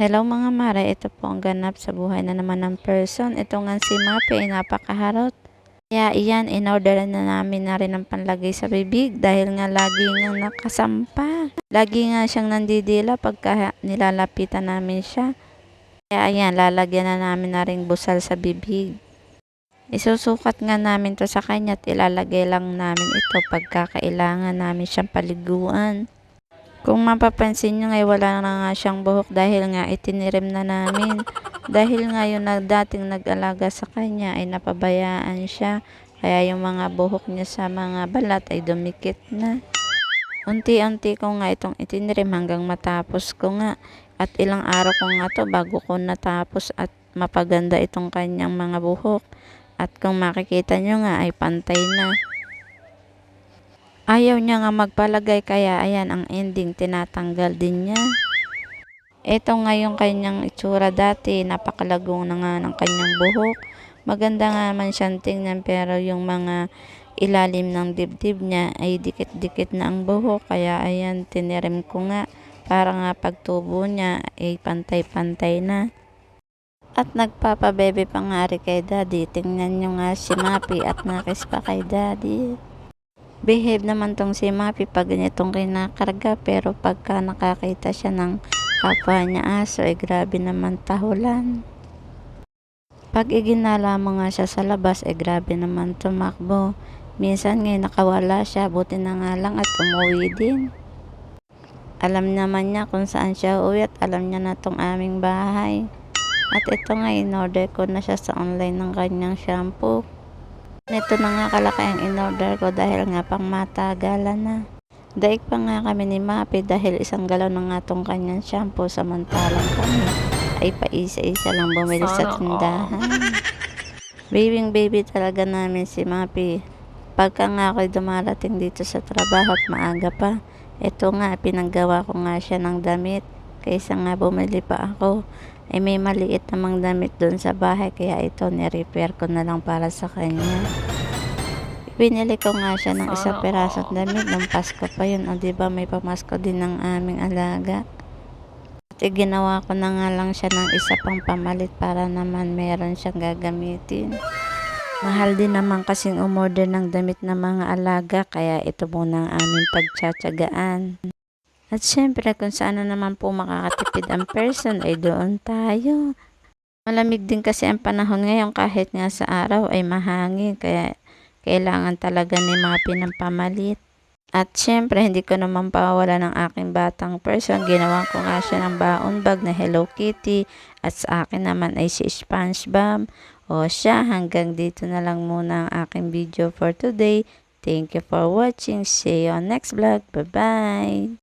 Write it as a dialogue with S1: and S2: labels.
S1: Hello mga mare, ito po ang ganap sa buhay na naman ng person. Ito nga si Mapi ay napakaharot. Kaya iyan, in-order na namin na rin ang panlagay sa bibig dahil nga lagi nga nakasampa. Lagi nga siyang nandidila pagka nilalapitan namin siya. Kaya ayan, lalagyan na namin na ring busal sa bibig. Isusukat nga namin to sa kanya at ilalagay lang namin ito pagka kailangan namin siyang paliguan. Kung mapapansin nyo ngay wala na nga siyang buhok dahil nga itinirim na namin. Dahil nga yung dating nag-alaga sa kanya ay napabayaan siya. Kaya yung mga buhok niya sa mga balat ay dumikit na. Unti-unti ko nga itong itinirim hanggang matapos ko nga. At ilang araw ko nga to bago ko natapos at mapaganda itong kanyang mga buhok. At kung makikita nyo nga ay pantay na. Ayaw niya nga magpalagay kaya ayan ang ending tinatanggal din niya. Ito nga yung kanyang itsura dati, napakalagong na nga ng kanyang buhok. Maganda nga man siyang tingnan pero yung mga ilalim ng dibdib niya ay dikit-dikit na ang buhok. Kaya ayan tinirim ko nga para nga pagtubo niya ay pantay-pantay na. At nagpapabebe pa nga rin kay daddy. Tingnan nyo nga si Mapi at nakis pa kay daddy. Behave naman tong si Mapi pag ganitong kinakarga pero pagka nakakita siya ng kapwa niya aso ay grabe naman tahulan. Pag iginala mo nga siya sa labas ay grabe naman tumakbo. Minsan ngayon nakawala siya, buti na nga lang at umuwi din. Alam naman niya kung saan siya uwi at alam niya na tong aming bahay. At ito nga in-order ko na siya sa online ng kanyang shampoo. Ito na nga kalaki ang in-order ko dahil nga pang matagalan na. Daig pa nga kami ni Mapi dahil isang galon na nga tong kanyang shampoo samantalang kami ay paisa-isa lang bumili sa tindahan. Baby talaga namin si Mapi. Pagka nga ako'y dumarating dito sa trabaho at maaga pa, ito nga pinanggawa ko nga siya ng damit. Kaysa nga bumili pa ako, ay may maliit namang damit doon sa bahay kaya ito ni-repair ko na lang para sa kanya. Binili ko nga siya ng isang pirasong damit nung Pasko pa yun. O diba may pamasko din ng aming alaga. At ginawa ko na nga lang siya ng isa pang pamalit para naman meron siyang gagamitin. Mahal din naman kasing umorder ng damit ng mga alaga kaya ito muna ang aming pagtsatsagaan. At syempre kung saan na naman po makakatipid ang person ay doon tayo. Malamig din kasi ang panahon ngayon kahit nga sa araw ay mahangin kaya kailangan talaga ni Mapi ng pamalit. At syempre hindi ko naman pawala ng aking batang person. Ginawa ko nga siya ng baon bag na Hello Kitty at sa akin naman ay si SpongeBob. O siya, hanggang dito na lang muna ang aking video for today. Thank you for watching. See you on next vlog. Bye-bye!